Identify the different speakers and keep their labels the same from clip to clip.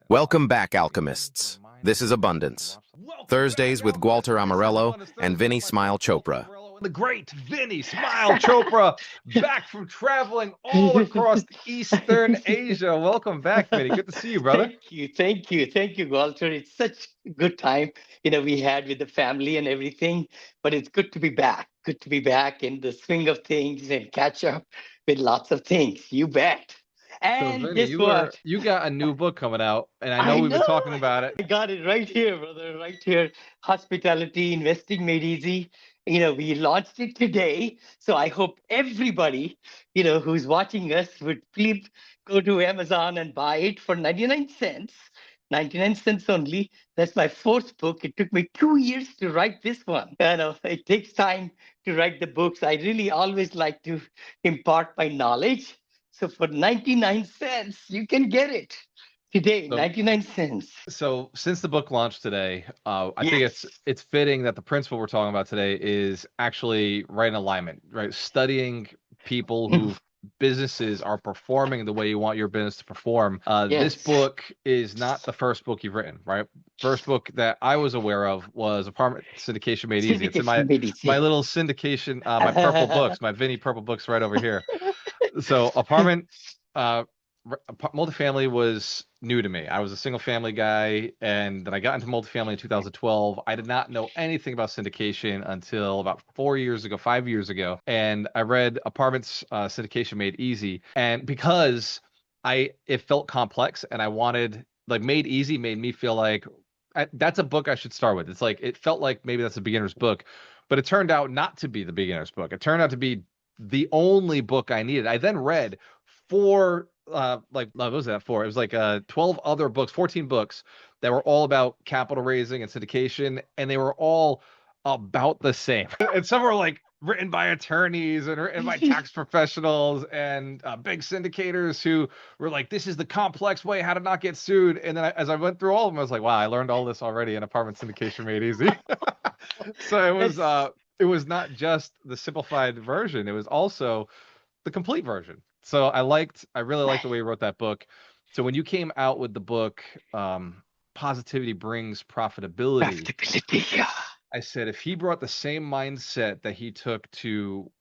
Speaker 1: Welcome back, alchemists. This is Abundance. Thursdays with Walter Amarello and Vinny Smile Chopra.
Speaker 2: The great Vinny Smile Chopra, back from traveling all across Eastern Asia. Welcome back, Vinny. Good to see you, brother.
Speaker 3: Thank you, Walter. It's such a good time, we had with the family and everything. But it's good to be back. Good to be back in the swing of things and catch up with lots of things. You bet.
Speaker 2: So,
Speaker 3: And
Speaker 2: Vinny,
Speaker 3: guess what?
Speaker 2: you got a new book coming out, and I know
Speaker 3: I
Speaker 2: we've been
Speaker 3: know.
Speaker 2: talking about it.
Speaker 3: I got it right here, brother. Right here. Hospitality Investing Made Easy. We launched it today. So I hope everybody, who's watching us would please go to Amazon and buy it for 99 cents. 99 cents only. That's my fourth book. It took me 2 years to write this one. It takes time to write the books. I really always like to impart my knowledge. So for 99 cents, you can get it. Today,
Speaker 2: So,
Speaker 3: 99 cents.
Speaker 2: so since the book launched today, I think
Speaker 3: Yes.
Speaker 2: it's fitting that the principle we're talking about today is actually right in alignment, right? Studying people who businesses are performing the way you want your business to perform. This
Speaker 3: Yes.
Speaker 2: book is not the first book you've written, right? First book that I was aware of was Apartment Syndication Made Easy. It's in
Speaker 3: Syndication made
Speaker 2: my
Speaker 3: easy.
Speaker 2: little syndication, my purple books, my Vinny purple books right over here. So apartment, uh, multifamily was new to me. I was a single family guy, and then I got into multifamily in 2012. I did not know anything about syndication until about 4 years ago, 5 years ago, and I read Apartments Syndication Made Easy, and because it felt complex, and I wanted like Made Easy made me feel like that's a book I should start with. It's like it felt like maybe that's a beginner's book, but it turned out not to be the beginner's book. It turned out to be the only book I needed. I then read four what was that for? It was like 12 other books, 14 books that were all about capital raising and syndication, and they were all about the same. And some were like written by attorneys and written by tax professionals and big syndicators who were like, this is the complex way how to not get sued. And then as I went through all of them, I was like, wow, I learned all this already in Apartment Syndication Made Easy. So it was not just the simplified version, it was also the complete version. So I really liked the way you wrote that book. So when you came out with the book, Positivity Brings Profitability,
Speaker 3: Profitability. Yeah.
Speaker 2: I said if he brought the same mindset that he took to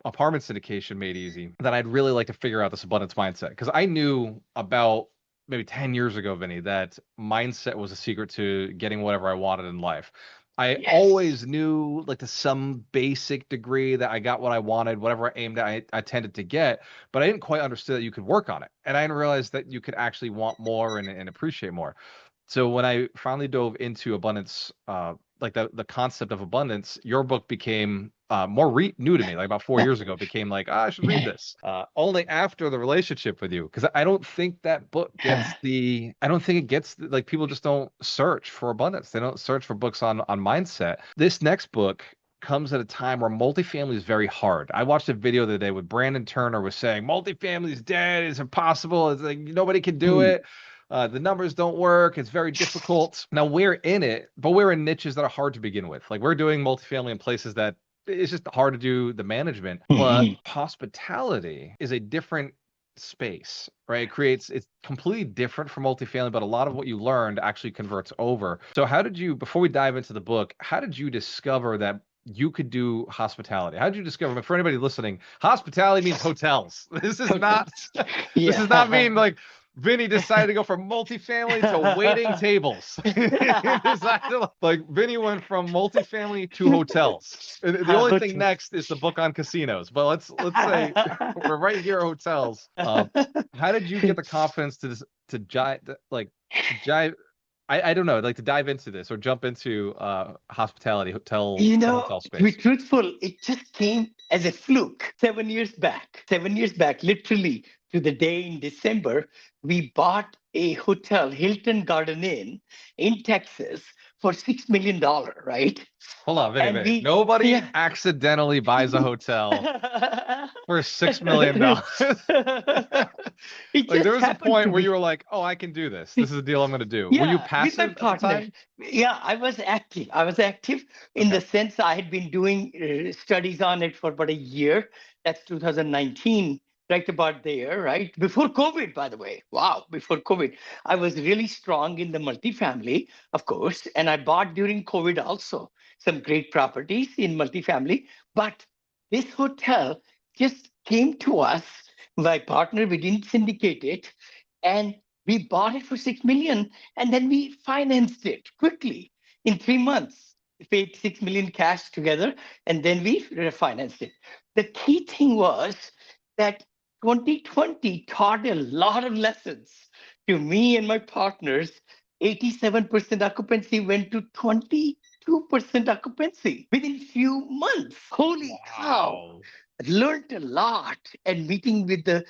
Speaker 2: Apartment Syndication Made Easy, then I'd really like to figure out this abundance mindset. Because I knew about maybe 10 years ago, Vinny, that mindset was a secret to getting whatever I wanted in life. I
Speaker 3: Yes.
Speaker 2: always knew, like to some basic degree, that I got what I wanted, whatever I aimed at, I tended to get, but I didn't quite understand that you could work on it. And I didn't realize that you could actually want more and appreciate more. So when I finally dove into abundance, like the concept of abundance, your book became new to me. Like about 4 years ago, it became like, I should read this. Only after the relationship with you, because I don't think that book I don't think it gets like people just don't search for abundance. They don't search for books on mindset. This next book comes at a time where multifamily is very hard. I watched a video the other day with Brandon Turner was saying multifamily is dead, it's impossible, it's like nobody can do it. The numbers don't work. It's very difficult. Now we're in it, but we're in niches that are hard to begin with. Like we're doing multifamily in places that it's just hard to do the management. But hospitality is a different space, right? It's completely different from multifamily, but a lot of what you learned actually converts over. So how did you, before we dive into the book, how did you discover that you could do hospitality? How did you discover, for anybody listening, hospitality means hotels. This is not this does not mean like Vinny decided to go from multifamily to waiting tables. Like Vinny went from multifamily to hotels. And the only thing next is the book on casinos. But let's say we're right here, hotels. How did you get the confidence to jive? I don't know, like to dive into this or jump into hospitality, hotel
Speaker 3: To be
Speaker 2: space.
Speaker 3: truthful, it just came as a fluke 7 years back. 7 years back, literally to the day in December, we bought a hotel, Hilton Garden Inn in Texas for $6 million, right?
Speaker 2: Hold on,
Speaker 3: And
Speaker 2: Vinny. Nobody
Speaker 3: yeah.
Speaker 2: accidentally buys a hotel for $6 million.
Speaker 3: It
Speaker 2: Like
Speaker 3: just
Speaker 2: there was a
Speaker 3: happened to
Speaker 2: point where you
Speaker 3: be.
Speaker 2: were like, "Oh, I can do this. This is a deal I'm going to do." Were you
Speaker 3: Yeah, with my
Speaker 2: passive at the
Speaker 3: partner.
Speaker 2: time?
Speaker 3: Yeah, I was active. I was active in
Speaker 2: Okay.
Speaker 3: the sense I had been doing studies on it for about a year. That's 2019 right about there, right? Before COVID, by the way. Wow, before COVID. I was really strong in the multifamily, of course, and I bought during COVID also some great properties in multifamily. But this hotel just came to us, my partner, we didn't syndicate it, and we bought it for 6 million, and then we financed it quickly in 3 months. We paid 6 million cash together, and then we refinanced it. The key thing was that 2020 taught a lot of lessons to me and my partners. 87% occupancy went to 22% occupancy within few months. Holy cow.
Speaker 2: Wow.
Speaker 3: Learned a lot, and meeting with the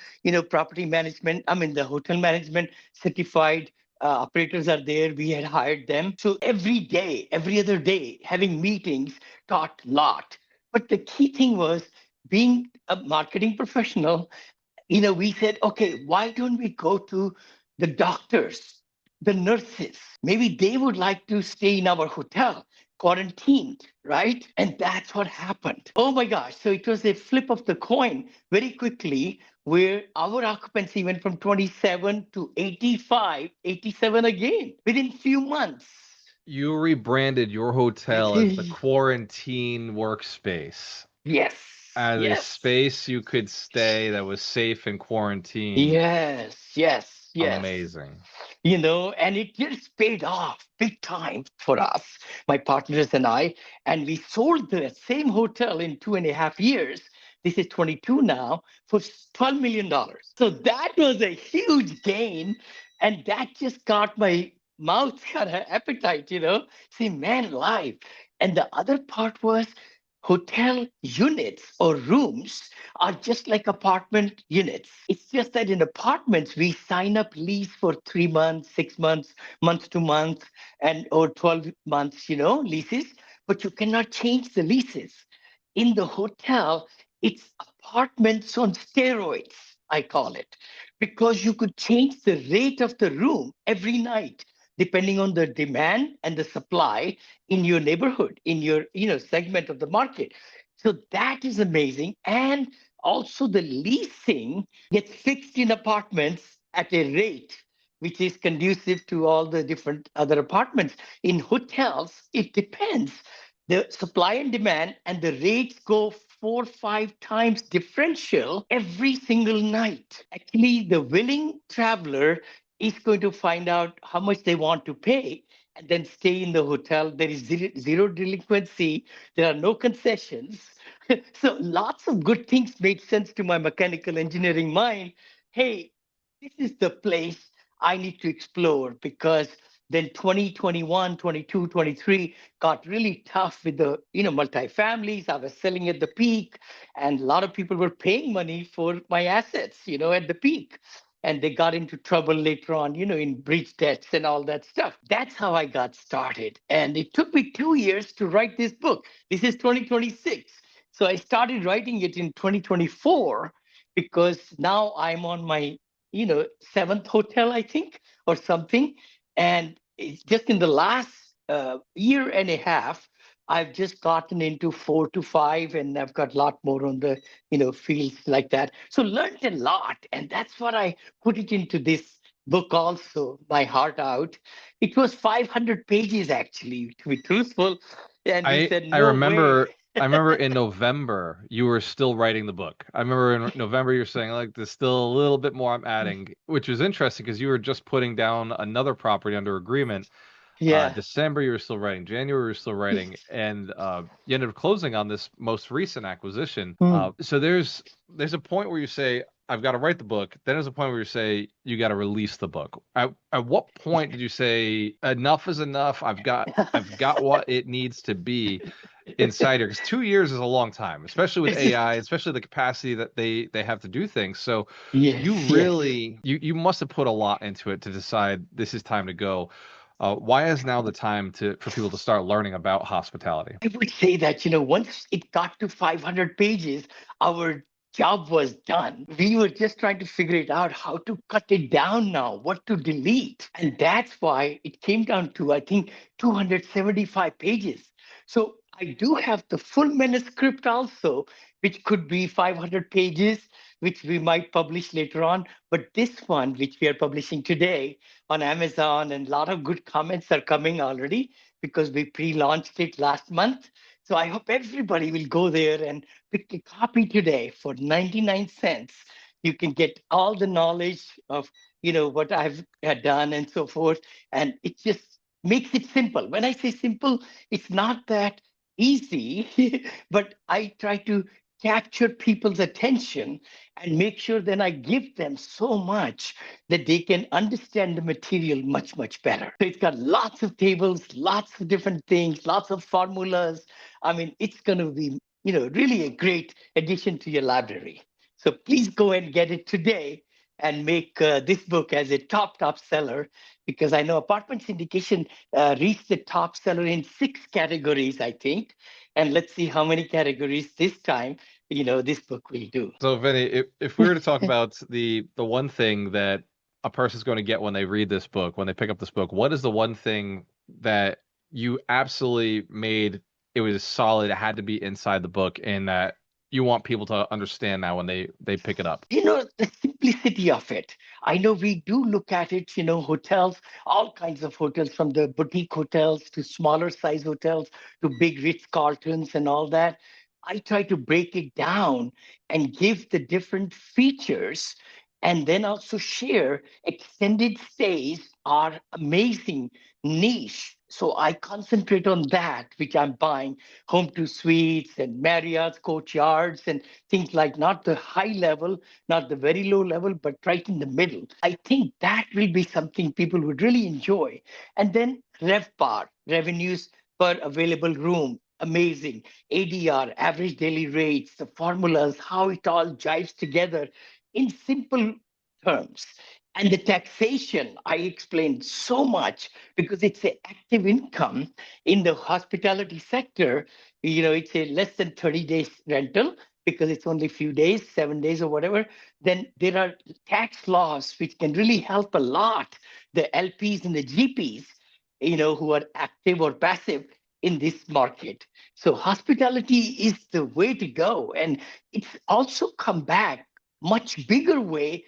Speaker 3: property management, I mean the hotel management certified operators are there. We had hired them. So every day, every other day, having meetings taught a lot. But the key thing was being a marketing professional. We said, okay, why don't we go to the doctors, the nurses? Maybe they would like to stay in our hotel, quarantined, right? And that's what happened. Oh my gosh. So it was a flip of the coin very quickly, where our occupancy went from 27 to 85, 87 again within few months.
Speaker 2: You rebranded your hotel as the quarantine workspace,
Speaker 3: Yes.
Speaker 2: as a
Speaker 3: Yes.
Speaker 2: space you could stay that was safe in quarantine.
Speaker 3: Yes. Yes. Yes.
Speaker 2: Amazing.
Speaker 3: And it just paid off big time for us, my partners and I. And we sold the same hotel in 2.5 years. This is 22 now for $12 million. So that was a huge gain. And that just got my mouth kind of appetite, say, man, life. And the other part was hotel units or rooms are just like apartment units. It's just that in apartments, we sign up lease for 3 months, 6 months, month to month, and or 12 months, leases, but you cannot change the leases. In the hotel, it's apartments on steroids, I call it, because you could change the rate of the room every night depending on the demand and the supply in your neighborhood, in your segment of the market. So that is amazing. And also the leasing gets fixed in apartments at a rate which is conducive to all the different other apartments. In hotels, it depends. The supply and demand and the rates go 4 or 5 times differential every single night. Actually, the willing traveler is going to find out how much they want to pay and then stay in the hotel. There is zero delinquency. There are no concessions. So lots of good things made sense to my mechanical engineering mind. Hey, this is the place I need to explore, because then 2021, 22, 23 got really tough with the multifamilies. I was selling at the peak, and a lot of people were paying money for my assets, at the peak. And they got into trouble later on, in breach debts and all that stuff. That's how I got started. And it took me 2 years to write this book. This is 2026. So I started writing it in 2024, because now I'm on my, seventh hotel, I think, or something. And it's just in the last year and a half, I've just gotten into 4 to 5, and I've got a lot more on the, fields like that. So learned a lot, and that's what I put it into this book also, My Heart Out. It was 500 pages, actually, to be truthful. And we said,
Speaker 2: I
Speaker 3: no
Speaker 2: remember
Speaker 3: way.
Speaker 2: I remember in November you were still writing the book. I remember in November you're saying like there's still a little bit more I'm adding, which was interesting because you were just putting down another property under agreement.
Speaker 3: Yeah.
Speaker 2: December you were still writing, January you were still writing, and you ended up closing on this most recent acquisition.
Speaker 3: Hmm.
Speaker 2: So there's a point where you say I've got to write the book. Then there's a point where you say you got to release the book. At what point did you say enough is enough? I've got what it needs to be inside here, because 2 years is a long time, especially with AI, especially the capacity that they have to do things. So you
Speaker 3: Yes, yes.
Speaker 2: really you must have put a lot into it to decide this is time to go. Why is now the time for people to start learning about hospitality?
Speaker 3: I would say that, once it got to 500 pages, our job was done. We were just trying to figure it out how to cut it down now, what to delete. And that's why it came down to, I think, 275 pages. So I do have the full manuscript also, which could be 500 pages. which we might publish later on. But this one, which we are publishing today on Amazon, and a lot of good comments are coming already because we pre-launched it last month. So I hope everybody will go there and pick a copy today for 99 cents. You can get all the knowledge of what I've done and so forth, and it just makes it simple. When I say simple, it's not that easy, but I try to capture people's attention and make sure then I give them so much that they can understand the material much, much better. So it's got lots of tables, lots of different things, lots of formulas. I mean, it's going to be, really a great addition to your library. So please go and get it today and make this book as a top seller, because I know Apartment Syndication reached the top seller in 6 categories, I think. And let's see how many categories this time, this book will do.
Speaker 2: So, Vinny, if we were to talk about the one thing that a person's going to get when they read this book, when they pick up this book, what is the one thing that you absolutely made it was solid, it had to be inside the book, and that you want people to understand now when they pick it up?
Speaker 3: The simplicity of it. I know we do look at it, hotels, all kinds of hotels, from the boutique hotels to smaller size hotels to big Ritz-Carltons and all that. I try to break it down and give the different features, and then also share extended stays are amazing niche. So I concentrate on that, which I'm buying Home2 Suites and Marriott's Courtyards and things like, not the high level, not the very low level, but right in the middle. I think that will be something people would really enjoy. And then RevPAR, revenues per available room, amazing. ADR, average daily rates, the formulas, how it all jives together in simple terms. And the taxation, I explained so much because it's an active income in the hospitality sector. It's a less than 30 days rental because it's only a few days, 7 days or whatever. Then there are tax laws which can really help a lot the LPs and the GPs, who are active or passive in this market. So hospitality is the way to go. And it's also come back much bigger way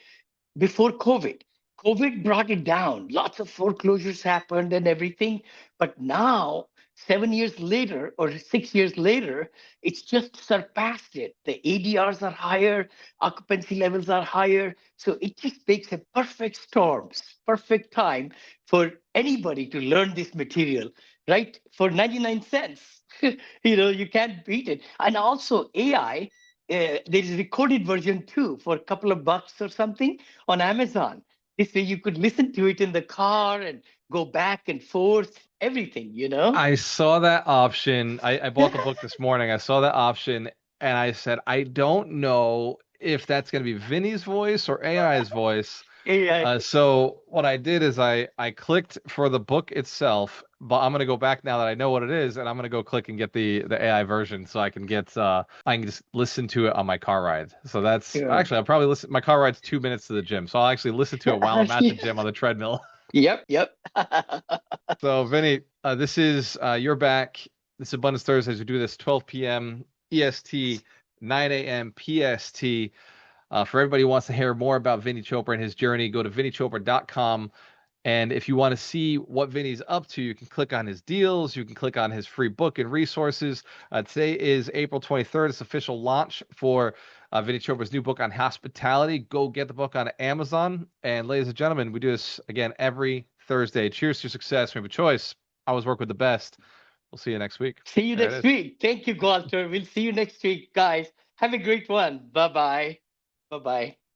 Speaker 3: before COVID. COVID brought it down. Lots of foreclosures happened and everything. But now, 7 years later or 6 years later, it's just surpassed it. The ADRs are higher, occupancy levels are higher. So it just makes a perfect storm, perfect time for anybody to learn this material, right? For 99 cents. You can't beat it. And also AI, there is a recorded version too for a couple of bucks or something on Amazon. This way you could listen to it in the car and go back and forth, everything,
Speaker 2: I saw that option. I bought the book this morning. I saw that option and I said, I don't know if that's going to be Vinny's voice or AI's voice.
Speaker 3: AI.
Speaker 2: So what I did is I clicked for the book itself, but I'm gonna go back now that I know what it is, and I'm gonna go click and get the AI version so I can just listen to it on my car ride. So that's actually I'll probably listen. My car ride's 2 minutes to the gym, so I'll actually listen to it while I'm at the gym on the treadmill.
Speaker 3: Yep.
Speaker 2: So Vinny, this is you're back. This is Abundance Thursdays. We do this 12 p.m. EST, 9 a.m. PST. For everybody who wants to hear more about Vinny Chopra and his journey, go to vinnychopra.com. And if you want to see what Vinny's up to, you can click on his deals. You can click on his free book and resources. Today is April 23rd. It's official launch for Vinny Chopra's new book on hospitality. Go get the book on Amazon. And ladies and gentlemen, we do this again every Thursday. Cheers to your success. We have a choice. Always work with the best. We'll see you next week.
Speaker 3: See you next week. Thank you, Walter. We'll see you next week, guys. Have a great one. Bye-bye. Bye-bye.